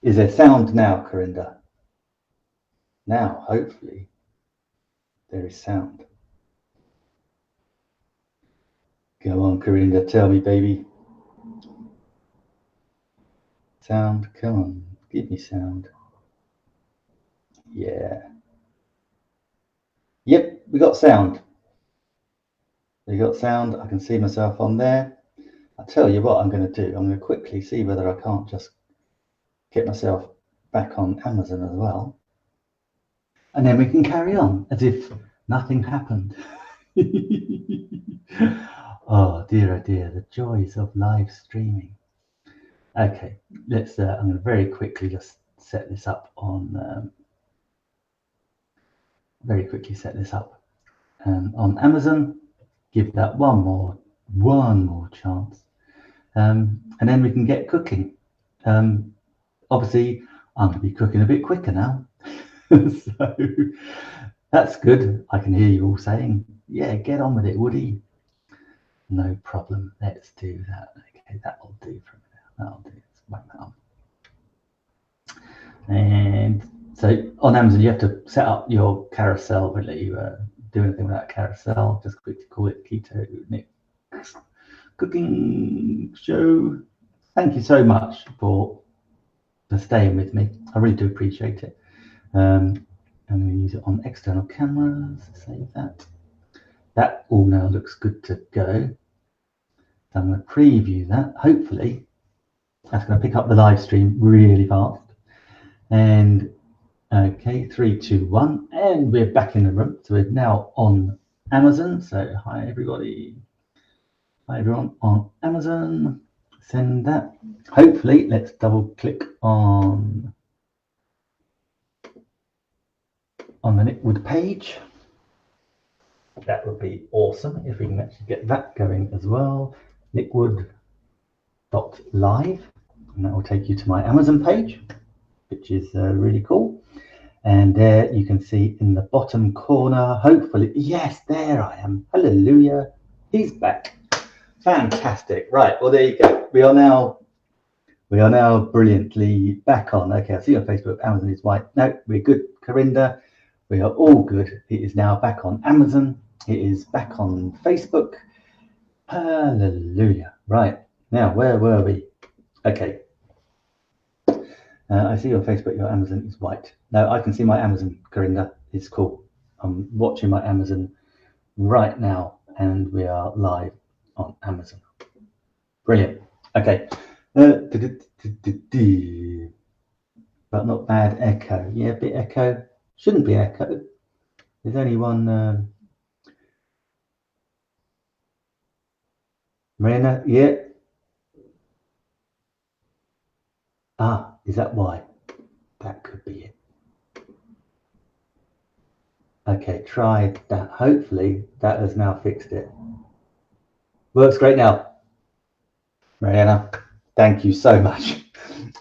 Is there sound now, Corinda? Now, hopefully, there is sound. Go on, Corinda, tell me, baby. Sound, come on, give me sound. Yeah. Yep, we got sound. We got sound. I can see myself on there. I'll tell you what I'm going to do. I'm going to quickly see whether I can't just get myself back on Amazon as well. And then we can carry on as if nothing happened. Oh dear, the joys of live streaming. Okay, let's. I'm going to very quickly just set this up on. On Amazon. Give that one more chance, and then we can get cooking. Obviously, I'm going to be cooking a bit quicker now, so that's good. I can hear you all saying, "Yeah, get on with it, Woody." No problem. Let's do that. Okay, that'll do for now. That'll do. Let's whack that on. And so on Amazon, you have to set up your carousel. Will you do anything with that carousel? Just quickly call it Keto Nick's Cooking Show. Thank you so much for staying with me. I really do appreciate it. And we use it on external cameras. Save that. That all now looks good to go. So I'm going to preview that. Hopefully, that's going to pick up the live stream really fast. And okay, 3, 2, 1, and we're back in the room. So we're now on Amazon. So hi everybody. Hi everyone on Amazon. Send that. Hopefully, let's double click on the Nickwood page. That would be awesome if we can actually get that going as well. Nickwood.live, and that will take you to my Amazon page, which is really cool. And there you can see in the bottom corner, hopefully, yes, there I am. Hallelujah, he's back. Fantastic. Right, well, there you go. We are now brilliantly back on. Okay, I see you on Facebook. Amazon is white. No, we're good, Corinda. We are all good. It is now back on Amazon. It is back on Facebook. Hallelujah. Right, now, where were we? Okay. I see your Facebook, your Amazon is white. Now, I can see my Amazon, Corinda. It's cool. I'm watching my Amazon right now, and we are live on Amazon. Brilliant. Okay. But not bad echo. Yeah, a bit echo. Shouldn't be echo. There's only one. Marina, yeah. Ah, is that why? That could be it. Okay, try that. Hopefully that has now fixed it. Works great now. Mariana, thank you so much.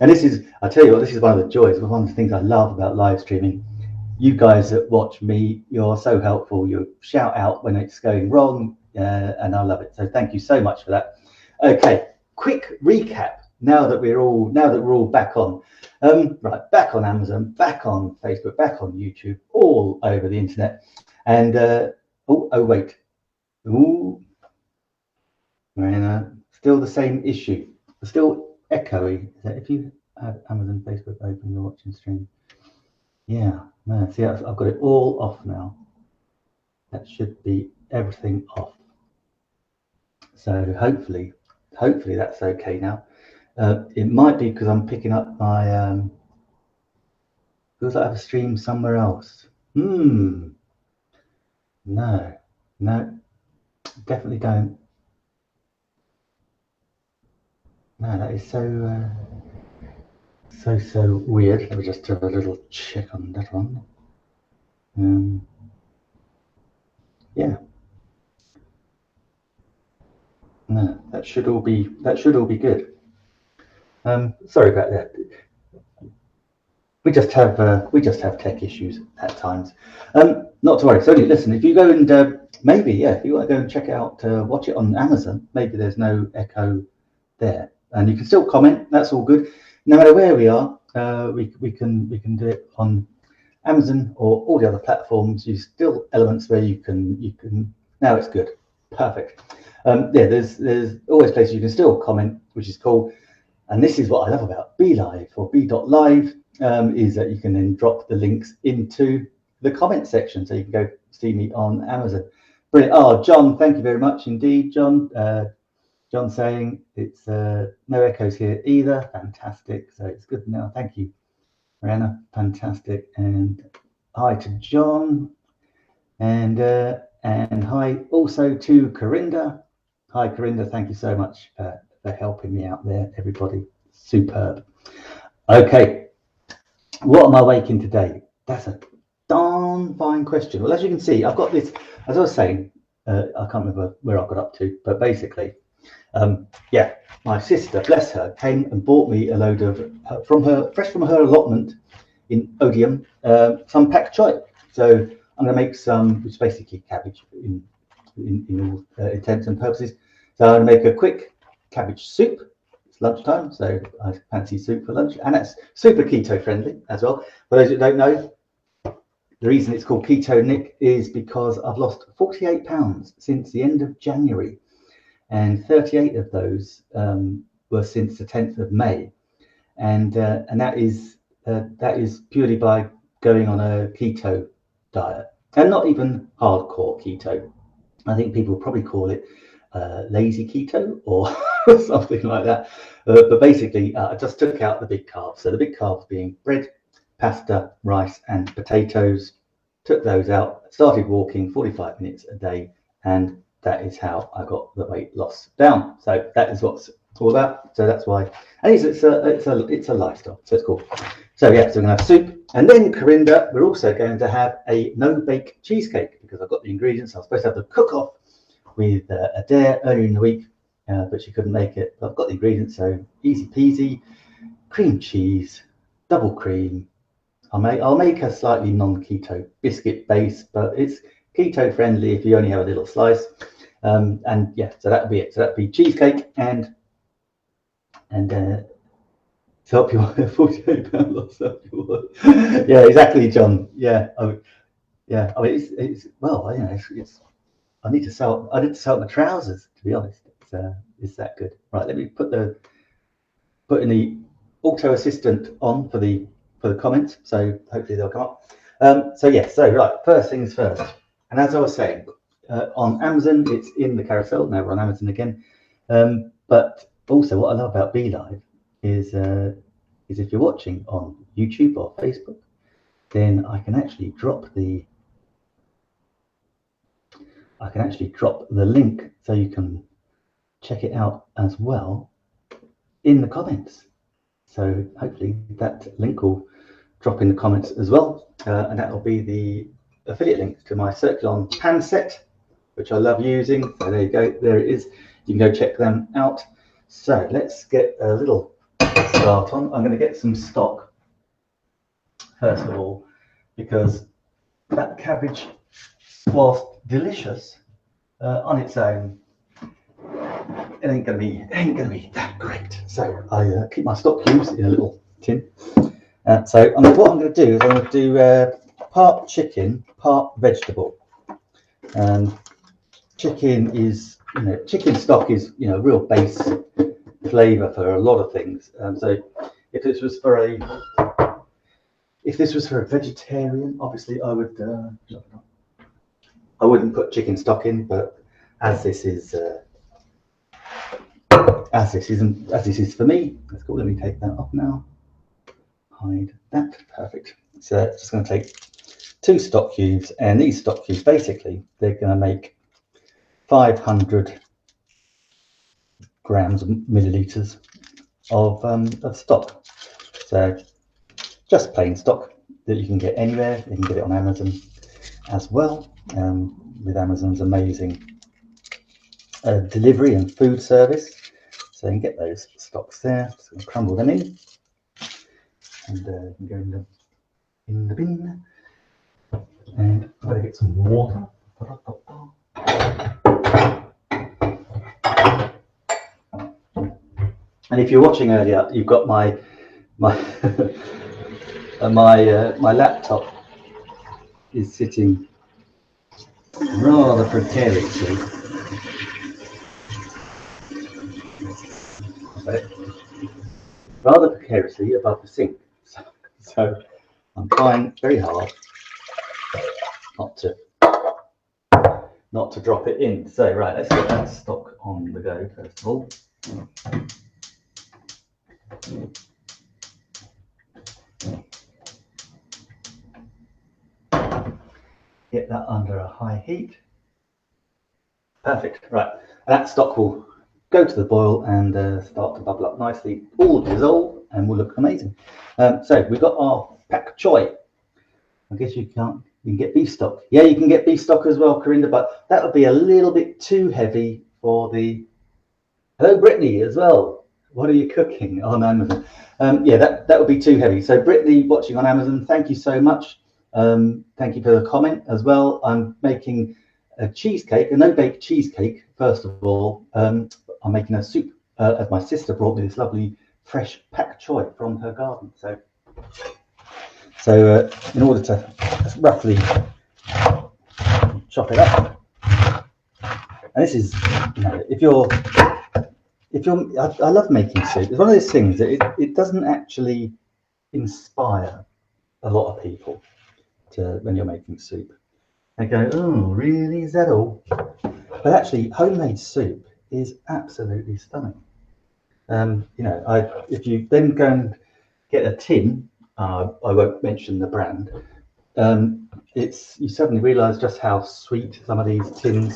And this is, I tell you what, this is one of the joys, one of the things I love about live streaming. You guys that watch me, you're so helpful. You shout out when it's going wrong, and I love it. So thank you so much for that. Okay, quick recap. Now that we're all back on, right, back on Amazon, back on Facebook, back on YouTube, all over the internet. And wait, Marina, still the same issue, still echoey. Is that if you have Amazon, Facebook open, you're watching stream? Yeah, no, see, I've got it all off now. That should be everything off. So hopefully that's okay now. It might be because I'm picking up my, feels like I have a stream somewhere else. No, definitely don't. No, that is so weird. Let me just do a little check on that one. Yeah. No, that should all be good. Sorry about that. We just have tech issues at times. Not to worry. So listen, if you go and maybe, if you want to go and check it out, watch it on Amazon, maybe there's no echo there, and you can still comment. That's all good. No matter where we are, we can do it on Amazon or all the other platforms. Use still elements where you can. Now it's good, perfect. Yeah, there's always places you can still comment, which is cool. And this is what I love about BeLive or B.Live, is that you can then drop the links into the comment section, so you can go see me on Amazon. Brilliant. Oh, John, thank you very much indeed, John. John saying it's no echoes here either. Fantastic. So it's good now. Thank you, Mariana. Fantastic. And hi to John. And hi also to Corinda. Hi, Corinda. Thank you so much for helping me out there, everybody. Superb. Okay. What am I making today? That's a darn fine question. Well, as you can see, I've got this, as I was saying, I can't remember where I got up to, but basically, yeah, my sister, bless her, came and bought me a load of fresh from her allotment in Odium, some pak choi. So I'm going to make some, which is basically cabbage in all intents and purposes. So I'm going to make a quick cabbage soup. It's lunchtime, so I fancy soup for lunch, and that's super keto friendly as well. For those that don't know, the reason it's called Keto Nick is because I've lost 48 pounds since the end of January, and 38 of those were since the 10th of May, and that is purely by going on a keto diet, and not even hardcore keto. I think people probably call it lazy keto or something like that. But basically, I just took out the big carbs. So the big carbs being bread, pasta, rice, and potatoes. Took those out, started walking 45 minutes a day, and that is how I got the weight loss down. So that is what's all about. So that's why, and it's a lifestyle. So it's cool. So yeah, so we're gonna have soup, and then Corinda, we're also going to have a no-bake cheesecake because I've got the ingredients. I was supposed to have the cook-off with Adair earlier in the week, but she couldn't make it. But I've got the ingredients, so easy peasy. Cream cheese, double cream. I'll make a slightly non-keto biscuit base, but it's keto friendly if you only have a little slice. And yeah, so that'll be it. So that'll be cheesecake and to help you 48 pound loss. Yeah, exactly, John. Yeah, I mean, it's well, you know, it's. I need to sell my trousers, to be honest. It's that good. Right, let me put in the auto assistant on for the comments, so hopefully they'll come up. So yeah, so right, first things first. And as I was saying, on Amazon, it's in the carousel. Now we're on Amazon again. But also, what I love about BeLive is if you're watching on YouTube or Facebook, then I can actually drop the link so you can check it out as well in the comments. So hopefully that link will drop in the comments as well, and that will be the affiliate link to my Circulon pan set, which I love using. So there you go, there it is. You can go check them out. So let's get a little start on. I'm going to get some stock first of all, because that cabbage, whilst delicious on its own, it ain't gonna be that great. So I keep my stock cubes in a little tin. So what I'm going to do is I'm going to do part chicken, part vegetable. And chicken is, chicken stock is, real base flavour for a lot of things. So if this was for a vegetarian, obviously I wouldn't put chicken stock in, but as this is for me, that's cool. Let me take that off now. Hide that. Perfect. So it's just going to take 2 stock cubes, and these stock cubes basically they're going to make 500 grams of milliliters of stock. So just plain stock that you can get anywhere. You can get it on Amazon as well, with Amazon's amazing delivery and food service. So you can get those stocks there. Just going to crumble them in, and you can go in the bin. And I'm going to get some water. And if you're watching earlier, you've got my My my laptop is sitting rather precariously, above the sink. So I'm trying very hard not to drop it in. So right, let's get that stock on the go first of all. Get that under a high heat. Perfect. Right, that stock will go to the boil and start to bubble up nicely. All dissolve and will look amazing. So we've got our pak choy. I guess you can get beef stock. Yeah, you can get beef stock as well, Corinda, but that would be a little bit too heavy for the. Hello, Brittany, as well. What are you cooking on Amazon? Yeah, that would be too heavy. So Brittany, watching on Amazon, thank you so much. Thank you for the comment as well. I'm making a cheesecake, a no-bake cheesecake. First of all, I'm making a soup. As my sister brought me this lovely fresh pak choy from her garden. So in order to roughly chop it up, and this is, if you're, I love making soup. It's one of those things that it doesn't actually inspire a lot of people when you're making soup. They go, oh, really? Is that all? But actually, homemade soup is absolutely stunning. If you then go and get a tin, I won't mention the brand. You suddenly realise just how sweet some of these tinned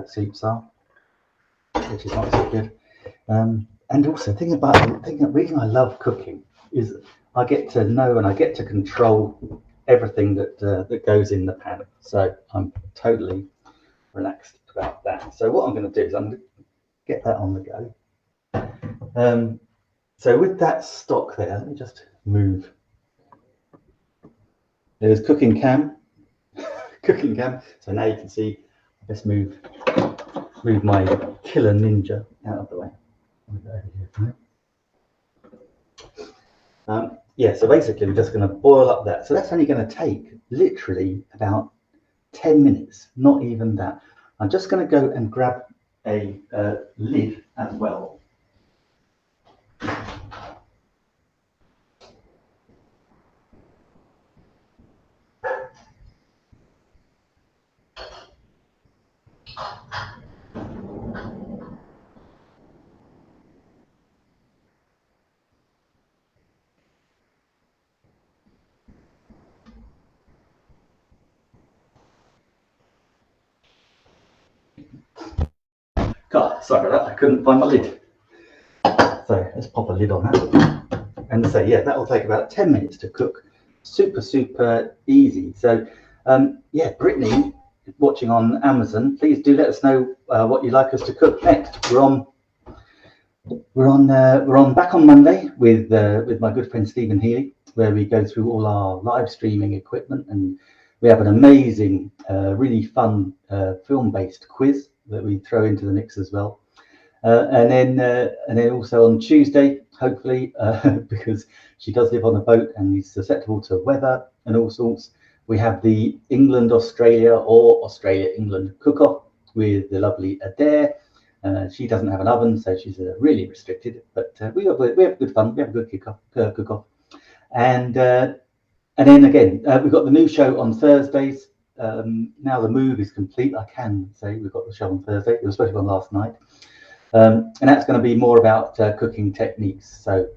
soups are, which is not so good. And also, the reason I love cooking is I get to know and I get to control everything that goes in the pan. So I'm totally relaxed about that. So what I'm going to do is I'm going to get that on the go. So with that stock there, let me just move. There's cooking cam. So now you can see. Let's move my killer ninja out of the way. Yeah, so basically we're just going to boil up that. So that's only going to take literally about 10 minutes, not even that. I'm just going to go and grab a lid as well. God, sorry about that, I couldn't find my lid. So let's pop a lid on that. And so yeah, that will take about 10 minutes to cook. Super easy. So yeah, Brittany, watching on Amazon, please do let us know what you'd like us to cook next. We're on back on Monday with my good friend Stephen Healy, where we go through all our live streaming equipment, and we have an amazing, really fun film-based quiz that we throw into the mix as well. And then also on Tuesday, hopefully, because she does live on a boat and is susceptible to weather and all sorts, we have the England-Australia or Australia-England cook-off with the lovely Adair. She doesn't have an oven, so she's really restricted. But we have good fun. We have a good cook-off, and then again we've got the new show on Thursdays. Now the move is complete. I can say we've got the show on Thursday. It was supposed to be on last night. And that's going to be more about cooking techniques. So,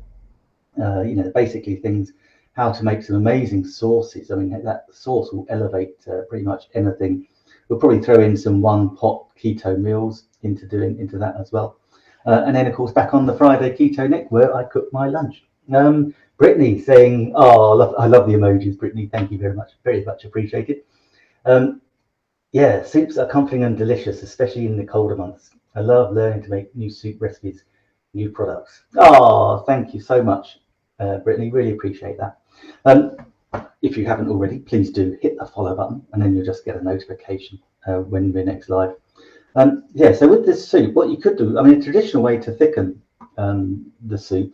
basically things, how to make some amazing sauces. I mean, that sauce will elevate pretty much anything. We'll probably throw in some one-pot keto meals into that as well. And then, of course, back on the Friday Keto Nick, where I cook my lunch. Brittany saying, oh, I love the emojis, Brittany. Thank you very much appreciated. Yeah, soups are comforting and delicious, especially in the colder months. I love learning to make new soup recipes, new products. Oh, thank you so much, Brittany. Really appreciate that. If you haven't already, please do hit the follow button, and then you'll just get a notification when we're next live. Yeah, so with this soup, what you could do, I mean, a traditional way to thicken the soup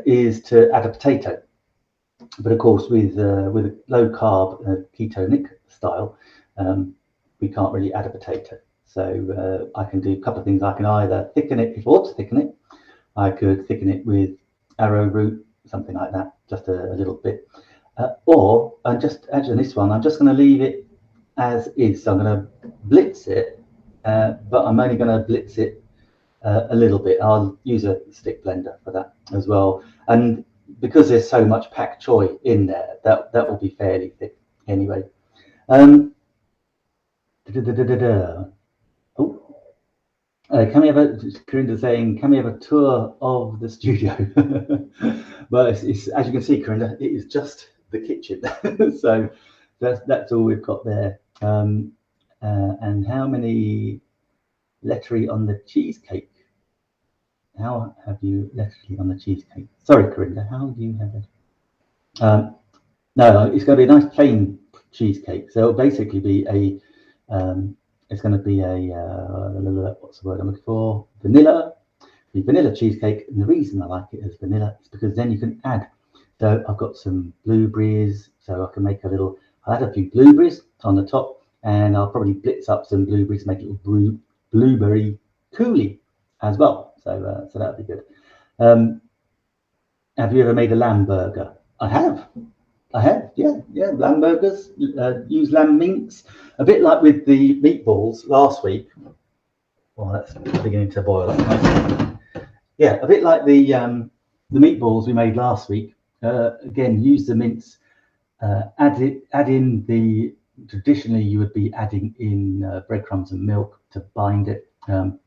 is to add a potato. But of course, with a low carb ketonic style, we can't really add a potato. So I can do a couple of things. I can either thicken it, if I want to thicken it, I could thicken it with arrowroot, something like that, just a little bit. Or I'm just, actually this one, I'm just going to leave it as is. So I'm going to blitz it, but I'm only going to blitz it a little bit. I'll use a stick blender for that as well. And because there's so much pak choi in there, that will be fairly thick anyway. Can we have Corinda saying, can we have a tour of the studio? Well, it's as you can see, Corinda, it is just the kitchen. So that's all we've got there. And how many lettery on the cheesecake? How have you lettery on the cheesecake? Sorry, Corinda, how do you have it? No, it's going to be a nice plain cheesecake. So it'll basically be a it's going to be a what's the word I'm looking for? Vanilla cheesecake. And the reason I like it as vanilla is because then you can add. So I've got some blueberries, so I can make I'll add a few blueberries on the top, and I'll probably blitz up some blueberries, make a little blueberry coulis as well. So that'd be good. Have you ever made a lamb burger? I have, yeah. Lamb burgers, use lamb mince, a bit like with the meatballs last week. Well, that's beginning to boil up. Yeah, a bit like the meatballs we made last week. Again, use the mince. Add in the. Traditionally, you would be adding in breadcrumbs and milk to bind it,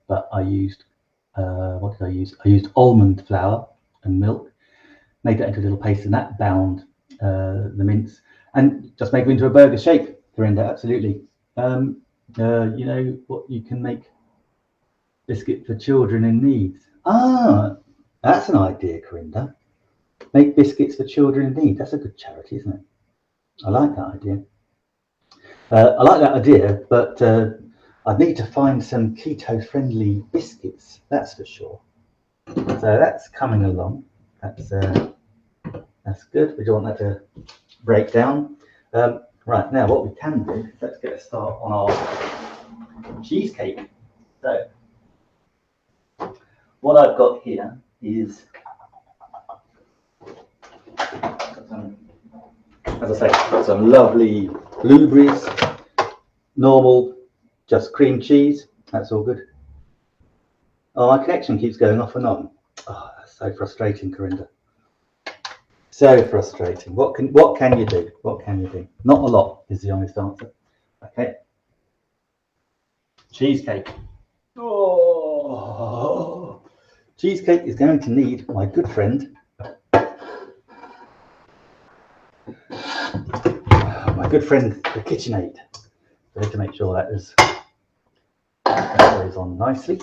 but I used what did I use? I used almond flour and milk. Made that into a little paste, and that bound the mince, and just make it into a burger shape. Corinda, absolutely. You know what you can make? Biscuit for children in need. Ah, that's an idea, Corinda. Make biscuits for children in need. That's a good charity, isn't it? I like that idea. But I need to find some keto-friendly biscuits. That's for sure. So that's coming along. That's good. We don't want that to break down. Right, now what we can do, let's get a start on our cheesecake. So what I've got here is, as I say, got some lovely blueberries, normal, just cream cheese. That's all good. Oh, my connection keeps going off and on. Oh, that's so frustrating, Corinda. So frustrating. What can you do? What can you do? Not a lot is the honest answer. Okay. Cheesecake. Oh, cheesecake is going to need my good friend, the KitchenAid. I need to make sure that goes on nicely.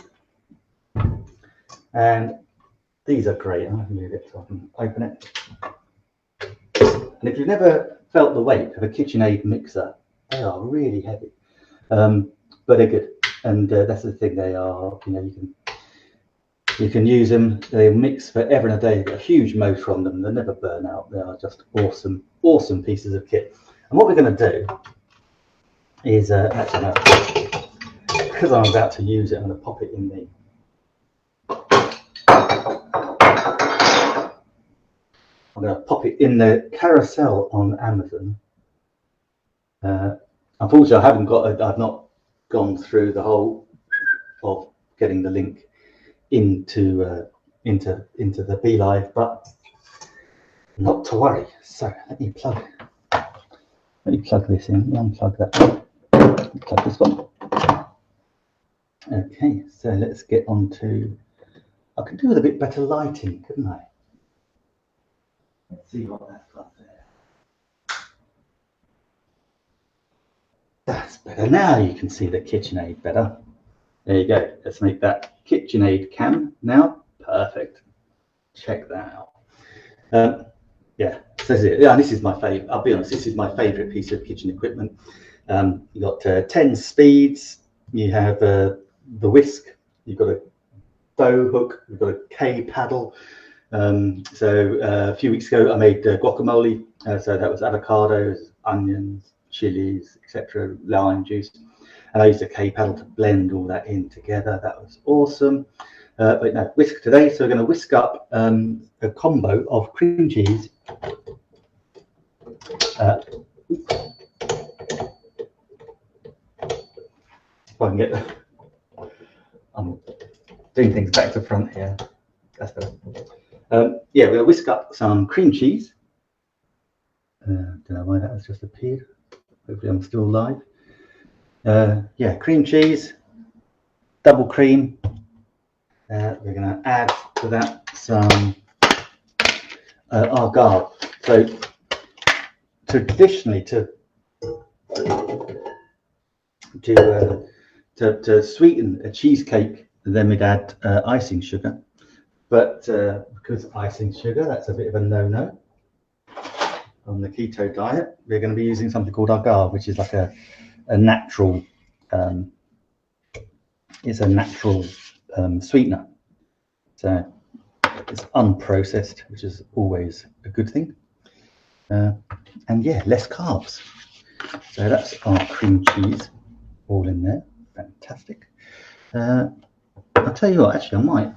And these are great. I can move it so I can open it. And if you've never felt the weight of a KitchenAid mixer, they are really heavy, but they're good. And that's the thing. They are, you can use them. They mix forever and a day. They've got a huge motor on them. They never burn out. They are just awesome pieces of kit. And what we're going to do is, actually no, because I'm about to use it, I'm going to pop it in the. I'm going to pop it in the carousel on Amazon. Unfortunately, I've not gone through the whole of getting the link into the Be Live, but not to worry. So let me plug this in. Unplug that. Plug this one. Okay, so let's get on to. I could do with a bit better lighting, couldn't I? Let's see what that's got there. That's better. Now you can see the KitchenAid better. There you go. Let's make that KitchenAid cam now. Perfect. Check that out. Yeah, so this is it. Yeah, this is my favorite. I'll be honest, this is my favorite piece of kitchen equipment. You got 10 speeds. You have the whisk. You've got a dough hook. You've got a K paddle. So a few weeks ago, I made guacamole. So that was avocados, onions, chilies, etc., lime juice. And I used a K-paddle to blend all that in together. That was awesome. But no, whisk today. So we're going to whisk up a combo of cream cheese. If I can get the, I'm doing things back to front here. That's better. Yeah, we're going to whisk up some cream cheese. Don't know why that has just appeared. Hopefully I'm still live. Yeah, cream cheese, double cream. We're going to add to that some agave. So traditionally, to sweeten a cheesecake, then we'd add icing sugar. But because icing sugar, that's a bit of a no-no on the keto diet. We're going to be using something called agave, which is like a natural. It's a natural sweetener. So it's unprocessed, which is always a good thing. And yeah, less carbs. So that's our cream cheese all in there. Fantastic. I'll tell you what, actually, I might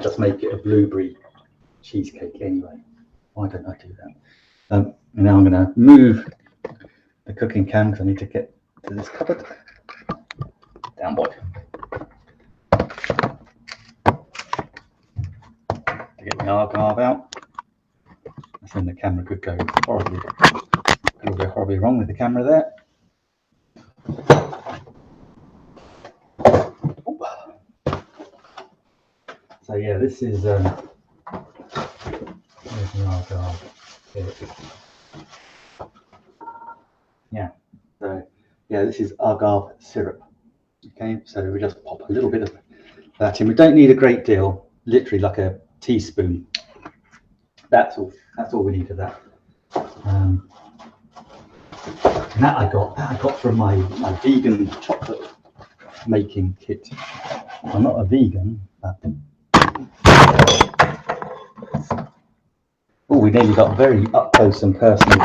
just make it a blueberry cheesecake anyway. Why don't I do that? And now I'm going to move the cooking can because I need to get to this cupboard. Down, boy. To get the agave out. That's when the camera could go horribly wrong with the camera there. So yeah, this is where's the agave? Yeah. So yeah, this is agave syrup. Okay, so we just pop a little bit of that in. We don't need a great deal, literally like a teaspoon. That's all we need of that. And that I got from my vegan chocolate making kit. I'm not a vegan, but oh, we nearly got very up close and personal.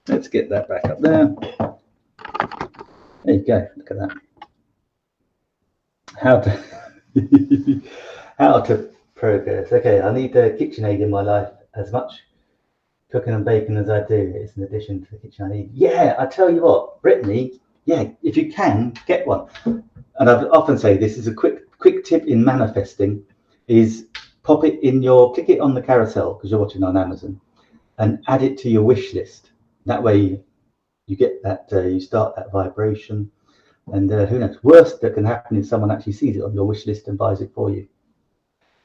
Let's get that back up there. There you go. Look at that. How to progress. Okay, I need a KitchenAid in my life as much cooking and baking as I do. It's an addition to the kitchen I need. Yeah, I tell you what, Brittany. Yeah, if you can get one. And I often say this is a quick tip in manifesting: is click it on the carousel because you're watching on Amazon, and add it to your wish list. That way, you get that you start that vibration. And who knows? Worst that can happen is someone actually sees it on your wish list and buys it for you.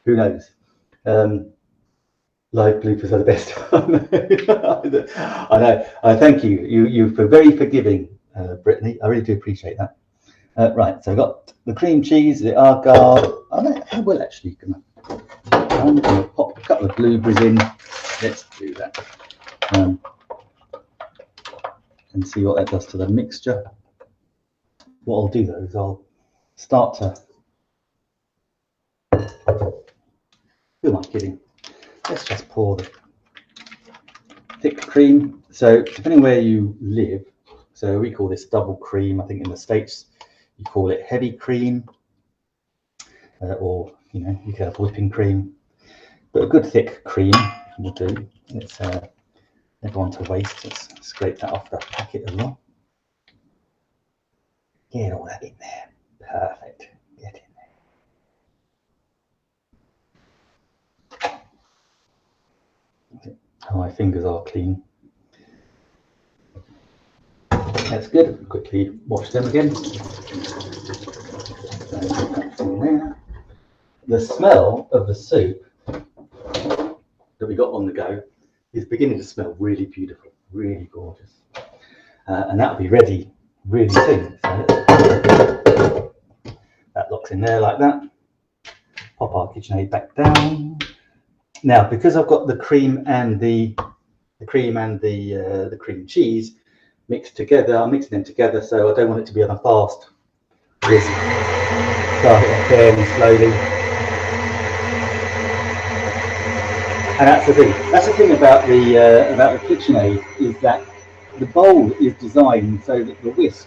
Who knows? Live bloopers are the best. I know. I thank you. You're very forgiving, Brittany. I really do appreciate that. Right. So I've got the cream cheese, the agave. I will actually. I'm going to pop a couple of blueberries in. Let's do that. And see what that does to the mixture. What I'll do though is I'll start to. Who am I kidding? Let's just pour the thick cream. So depending where you live, so we call this double cream. I think in the States you call it heavy cream, or you can have whipping cream. But a good thick cream will do. It's never want to waste. Let's scrape that off the packet as well. Get all that in there. Perfect. Get in there. Okay. Oh, my fingers are clean. That's good. Quickly wash them again. That's in there. The smell of the soup that we got on the go is beginning to smell really beautiful, really gorgeous. And that'll be ready really soon. So that locks in there like that. Pop our KitchenAid back down. Now, because I've got the cream and the cream cheese mixed together, I'm mixing them together, so I don't want it to be on a fast Just start it off fairly slowly. And that's the thing. That's the thing about the KitchenAid is that the bowl is designed so that the whisk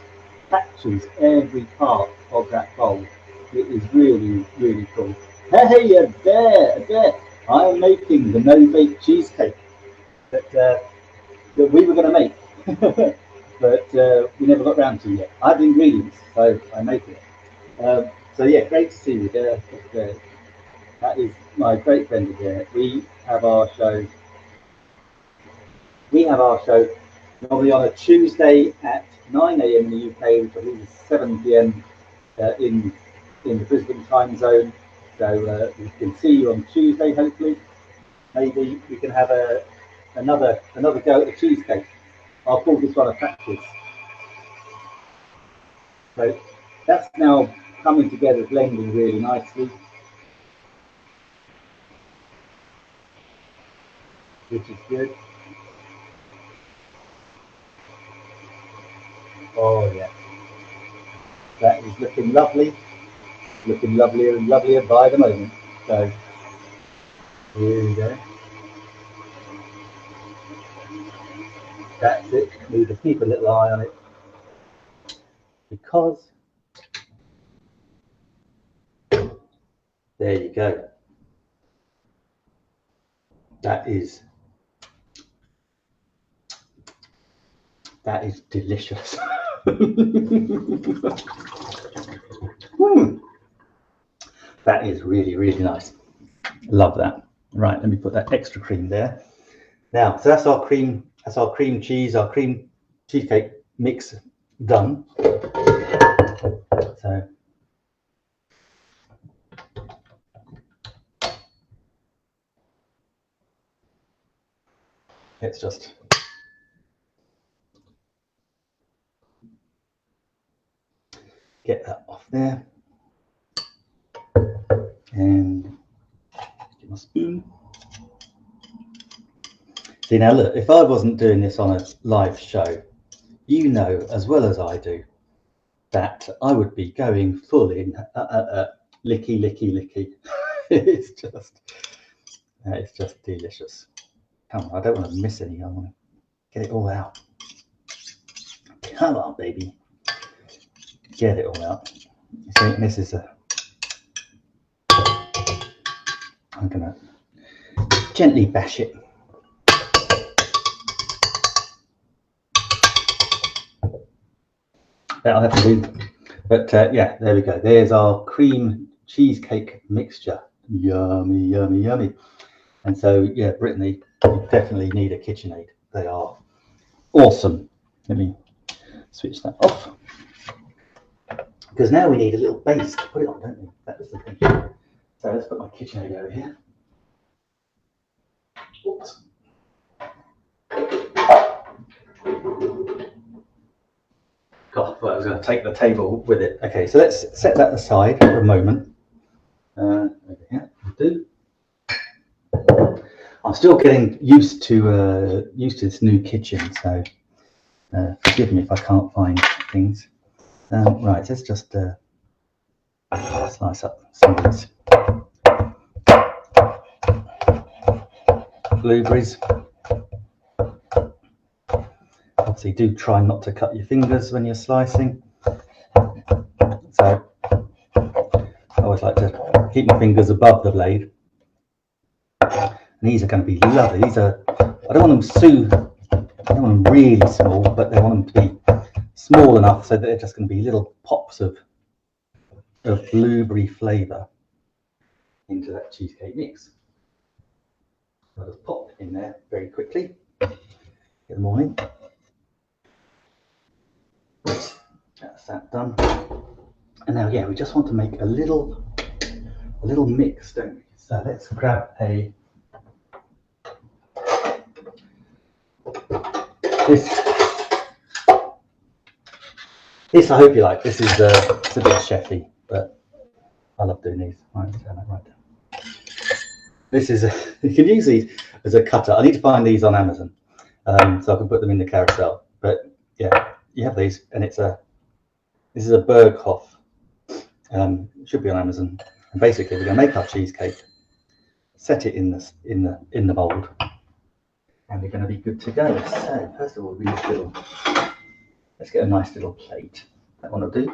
captures every part of that bowl. It is really, really cool. Hey, there! I'm making the no-bake cheesecake that we were going to make, but we never got round to yet. I have the ingredients, so I make it. So yeah, great to see you there. That is my great friend here. We have our show normally on a Tuesday at 9 a.m. in the UK, which I believe is 7 p.m. In the Brisbane time zone. So we can see you on Tuesday, hopefully. Maybe we can have another go at the cheesecake. I'll call this one a practice. So that's now coming together, blending really nicely, which is good. Oh yeah, that is looking lovely, looking lovelier and lovelier by the moment. So here we go. That's it. Need to keep a little eye on it because there you go. That is delicious. That is really, really nice. Love that. Right, let me put that extra cream there. Now, so that's our cream cheese, our cream cheesecake mix done. So let's just get that off there. And get my spoon. See, now look, if I wasn't doing this on a live show, you know as well as I do that I would be going full in licky, licky, licky. It's just delicious. Come on, I don't want to miss any. I want to get it all out. Come on, baby. Get it all out. See, this is I'm gonna gently bash it. That'll have to do. But yeah, there we go. There's our cream cheesecake mixture. Yummy, yummy, yummy. And so, yeah, Brittany, you definitely need a KitchenAid. They are awesome. Let me switch that off. Because now we need a little base to put it on, don't we? That was the thing. So let's put my KitchenAid over here. Oops. God, well, I was going to take the table with it. Okay, so let's set that aside for a moment. Over here, we'll do. I'm still getting used to this new kitchen, so forgive me if I can't find things. Right, let's just slice up some of these blueberries. Obviously, do try not to cut your fingers when you're slicing. So I always like to keep my fingers above the blade. And these are going to be lovely. These are, I don't want them really small, but I want them to be small enough so that they're just going to be little pops of blueberry flavour into that cheesecake mix. So I'll just pop in there very quickly. Get them all in. That's that done. And now, yeah, we just want to make a little mix, don't we? So let's grab this I hope you like. This is it's a bit chefy, but I love doing these. Right, turn that right down. This is you can use these as a cutter. I need to find these on Amazon, so I can put them in the carousel. But yeah, you have these, and this is a Berghoff It should be on Amazon. And basically, we're going to make our cheesecake, set it in the mold, and we're going to be good to go. So first of all, let's get a nice little plate. That one will do.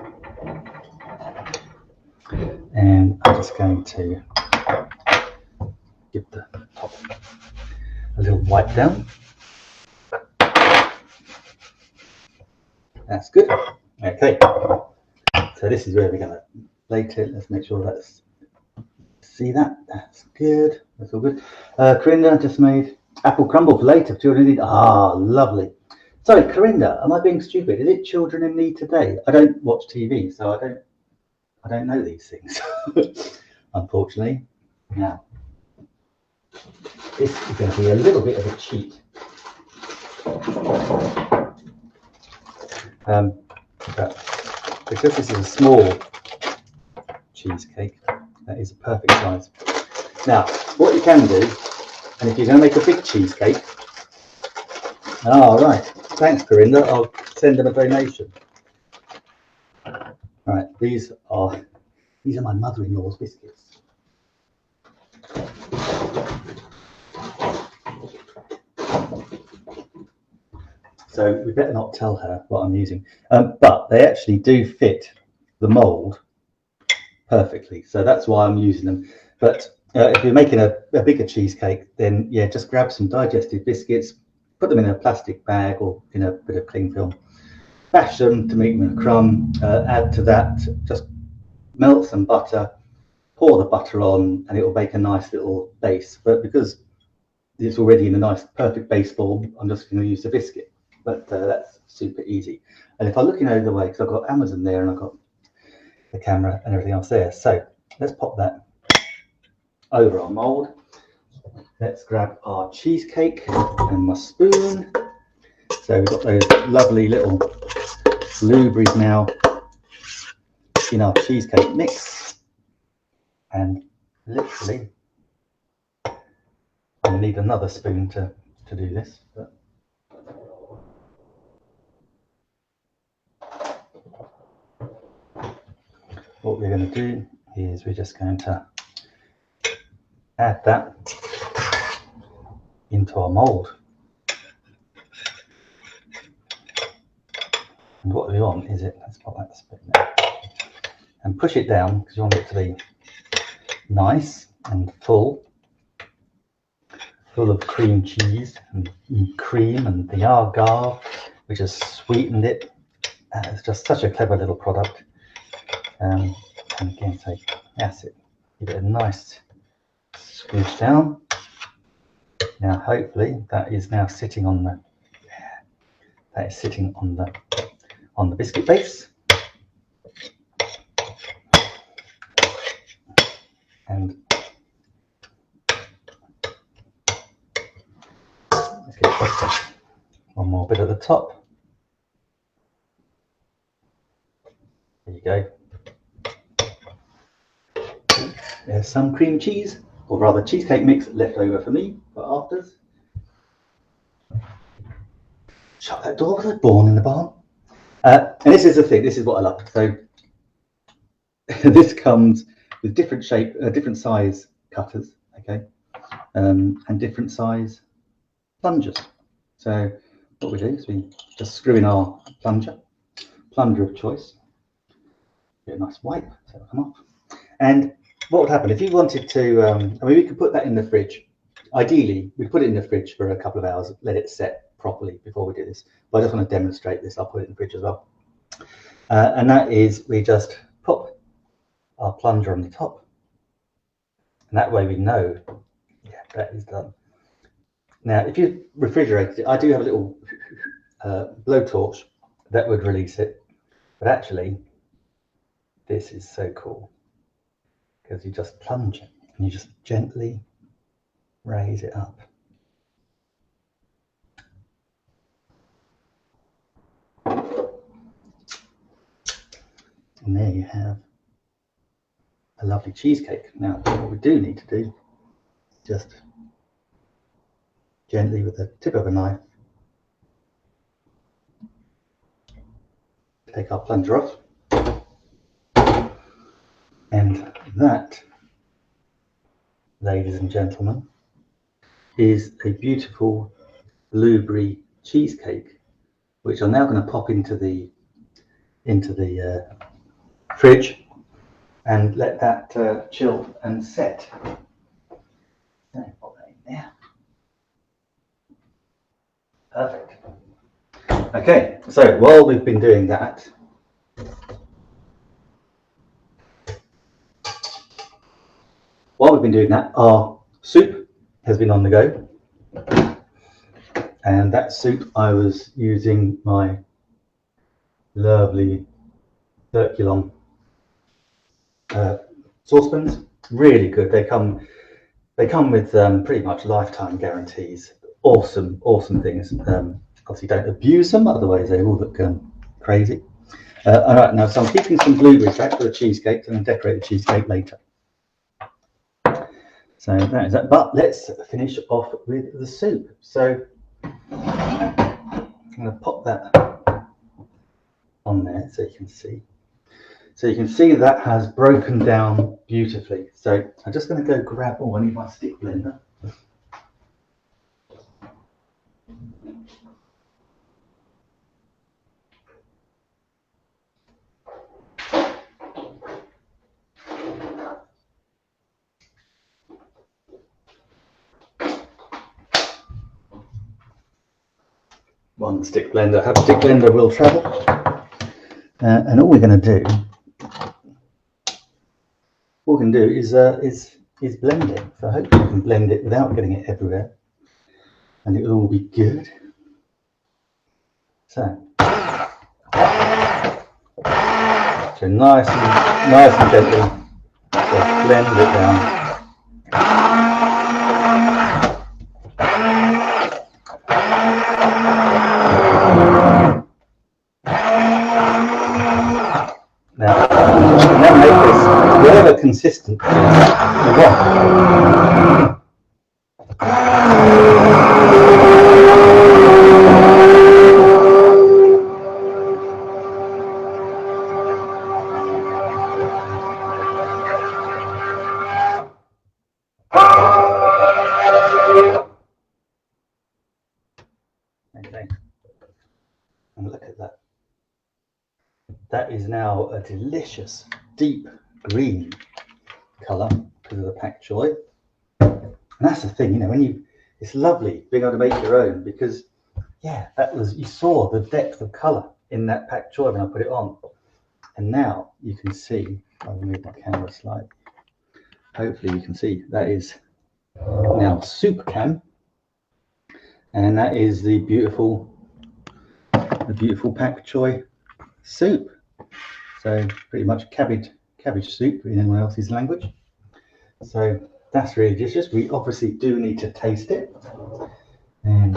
And I'm just going to give the top a little wipe down. That's good. Okay. So this is where we're going to plate it. Let's make sure that's, see that? That's good. That's all good. Corinda just made apple crumble for later. Children in need. Ah, lovely. Sorry, Corinda, am I being stupid? Is it Children in Need today? I don't watch TV, so I don't know these things, unfortunately. Now, this is going to be a little bit of a cheat. But because this is a small cheesecake, that is a perfect size. Now, what you can do, and if you're going to make a big cheesecake, right, thanks Corinda, I'll send them a donation. Right, these are my mother-in-law's biscuits. So we better not tell her what I'm using, but they actually do fit the mold perfectly, so that's why I'm using them. But if you're making a bigger cheesecake, then yeah, just grab some digestive biscuits, put them in a plastic bag or in a bit of cling film, bash them to make them in a crumb, add to that, just melt some butter, pour the butter on, and it will make a nice little base. But because it's already in a nice perfect base form, I'm just going to use the biscuit. But that's super easy. And if I'm looking over the way, because I've got Amazon there and I've got the camera and everything else there, so let's pop that over our mold. Let's grab our cheesecake and my spoon. So we've got those lovely little blueberries now in our cheesecake mix, and literally I'm going to need another spoon to do this. But what we're going to do is we're just going to add that into our mold. And what we want is let's pop that spoon there and push it down, because you want it to be nice and full of cream cheese and cream and the agar, which has sweetened it. It's just such a clever little product. And again, so that's it. Give it a nice squish down. Now, hopefully, that is now sitting on the biscuit base. And let's get one more bit at the top. There you go. There's some cream cheese, or rather cheesecake mix, left over for me for afters. Shut that door, was I born in the barn? And this is the thing, this is what I love. So this comes with different shape, different size cutters, okay, and different size plungers. So what we do is we just screw in our plunger of choice. Get a nice wipe so it'll come off. And what would happen if you wanted to? I mean, we could put that in the fridge. Ideally, we'd put it in the fridge for a couple of hours, let it set properly before we do this. But I just want to demonstrate this. I'll put it in the fridge as well. And that is, we just pop our plunger on the top, and that way we know, yeah, that is done. Now, if you refrigerate it, I do have a little blowtorch that would release it, but actually, this is so cool because you just plunge it and you just gently raise it up. And there you have a lovely cheesecake. Now, what we do need to do, just gently with the tip of a knife, take our plunger off, And that, ladies and gentlemen, is a beautiful blueberry cheesecake, which I'm now going to pop into the fridge and let that chill and set. So pop that in there. Perfect. Okay, so while we've been doing that, our soup has been on the go. And that soup, I was using my lovely Circulon saucepans. Really good. They come with pretty much lifetime guarantees. Awesome things. Obviously, don't abuse them, otherwise they will look crazy. All right, now so I'm keeping some blueberries back for the cheesecake, and decorate the cheesecake later. So that is that. But let's finish off with the soup. So I'm going to pop that on there so you can see. So you can see that has broken down beautifully. So I'm just going to go grab, I need my stick blender. One stick blender, have stick blender will travel. And all we're going to do, is blend it. So hopefully you can blend it without getting it everywhere, and it will all be good. So nice and gently, just blend it down. Now make this whatever consistency you want. Okay, and look at that. That is now a delicious deep green colour because of the pak choi. And that's the thing, it's lovely being able to make your own, because you saw the depth of colour in that pak choi when I put it on. And now you can see, I'll move my camera slightly. Hopefully you can see that is now soup can, and that is the beautiful pak choi soup. So pretty much cabbage soup in anyone else's language. So that's really delicious. We obviously do need to taste it and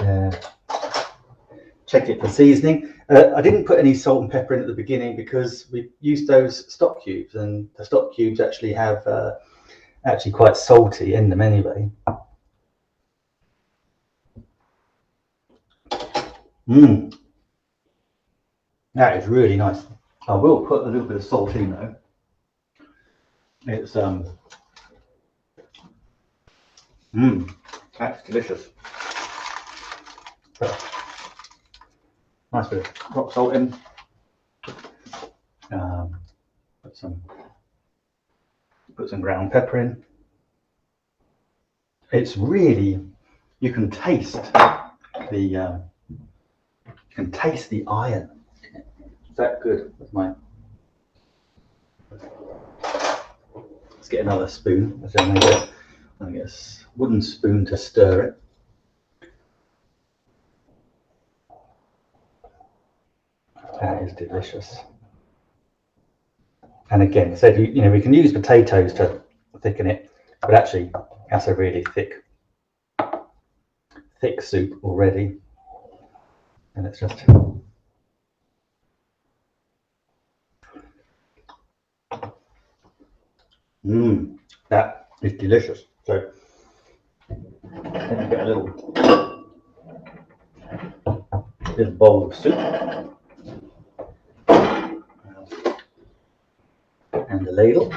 check it for seasoning. I didn't put any salt and pepper in at the beginning because we used those stock cubes, and the stock cubes actually have actually quite salty in them anyway. That is really nice. I will put a little bit of salt in though. It's that's delicious. So, nice bit of rock salt in. Put some ground pepper in. It's really, you can taste the iron. It's that good with my. Let's get another spoon. I'm going to get a wooden spoon to stir it. That is delicious. And again, so we can use potatoes to thicken it, but actually that's a really thick soup already. And it's just that is delicious. So let me get a little bowl of soup and a ladle.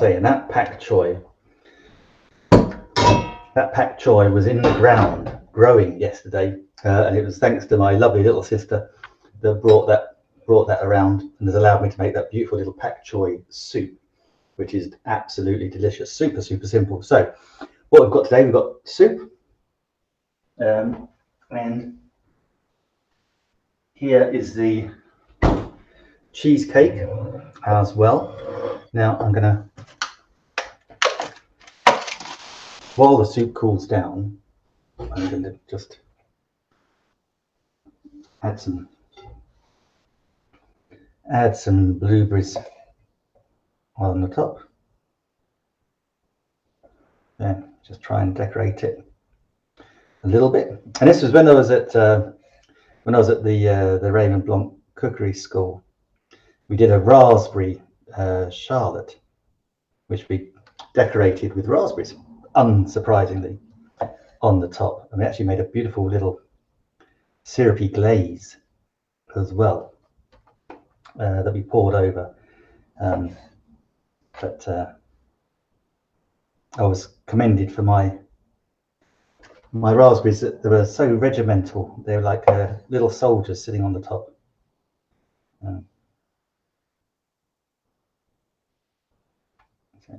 saying, that pak choy was in the ground growing yesterday, and it was thanks to my lovely little sister that brought that around and has allowed me to make that beautiful little pak choy soup, which is absolutely delicious. Super simple. So what we've got today, we've got soup, and here is the cheesecake as well. Now I'm gonna, while the soup cools down, I'm going to just add some blueberries on the top. Then just try and decorate it a little bit. And this was when I was at the Raven Blanc Cookery School. We did a raspberry charlotte, which we decorated with raspberries, unsurprisingly, on the top. And we actually made a beautiful little syrupy glaze as well that we poured over. But I was commended for my raspberries, that they were so regimental. They were like little soldiers sitting on the top. So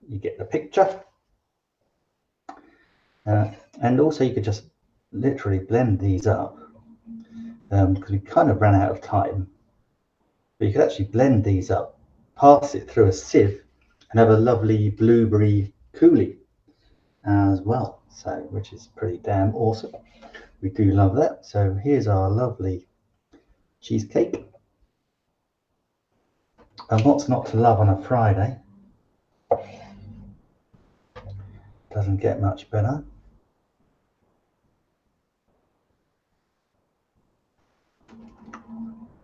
you get the picture. And also you could just literally blend these up, because we kind of ran out of time. But you could actually blend these up, pass it through a sieve, and have a lovely blueberry coulis as well. So, which is pretty damn awesome. We do love that. So here's our lovely cheesecake. And what's not to love on a Friday? Doesn't get much better.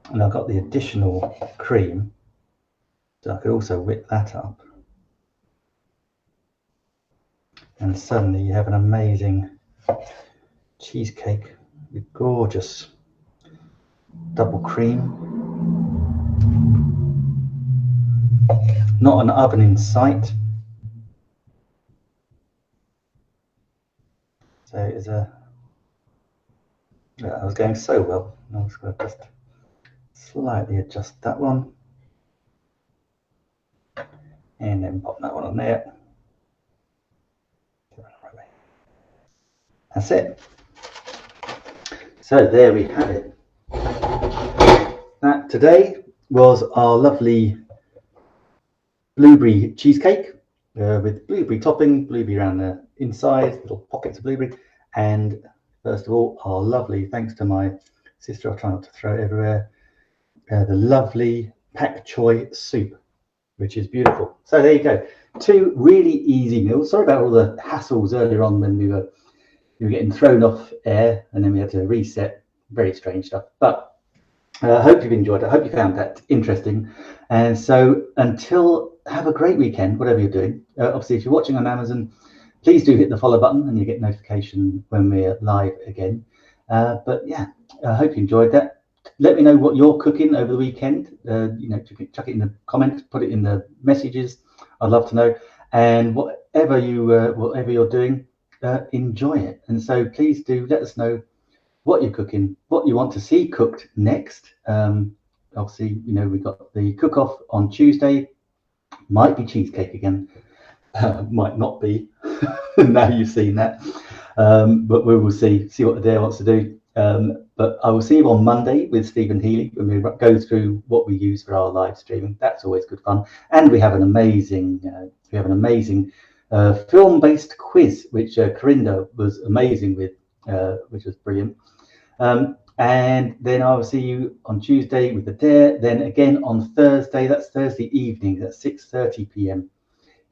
And I've got the additional cream, so I could also whip that up. And suddenly you have an amazing cheesecake with gorgeous double cream. Not an oven in sight. So it is I was going so well. I was going to just slightly adjust that one. And then pop that one on there. That's it. So there we have it. That today was our lovely blueberry cheesecake with blueberry topping, blueberry around the inside, little pockets of blueberry, and first of all, our lovely, thanks to my sister, I'll try not to throw it everywhere, the lovely pak choy soup, which is beautiful. So there you go, 2 really easy meals. Sorry about all the hassles earlier on when we were getting thrown off air and then we had to reset. Very strange stuff, but I hope you've enjoyed it. I hope you found that interesting. And so have a great weekend, whatever you're doing. Obviously, if you're watching on Amazon, please do hit the follow button and you get notification when we're live again. But yeah, I hope you enjoyed that. Let me know what you're cooking over the weekend. Chuck it in the comments, put it in the messages. I'd love to know. And whatever you're doing, enjoy it. And so please do let us know what you're cooking, what you want to see cooked next. Obviously, we've got the cook-off on Tuesday. Might be cheesecake again, might not be. Now you've seen that, but we will see what Adair wants to do. But I will see you on Monday with Stephen Healy when we go through what we use for our live streaming. That's always good fun, and we have an amazing film-based quiz, which Corinda was amazing with, which was brilliant. And then I will see you on Tuesday with Adair. Then again on Thursday. That's Thursday evening. That's 6:30 p.m.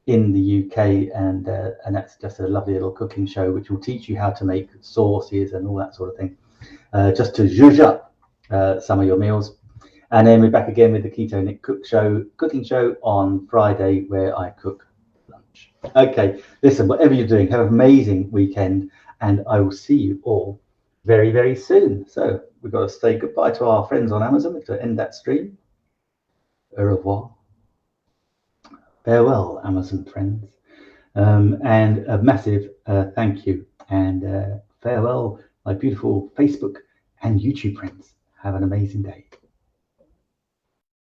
in the UK, and that's just a lovely little cooking show which will teach you how to make sauces and all that sort of thing, just to zhuzh up some of your meals. And then we're back again with the Keto Nick cooking show on Friday, where I cook lunch. Okay, listen, whatever you're doing, have an amazing weekend, and I will see you all very, very soon. So we've got to say goodbye to our friends on Amazon to end that stream. Au revoir. Farewell, Amazon friends. And a massive thank you. And farewell, my beautiful Facebook and YouTube friends. Have an amazing day.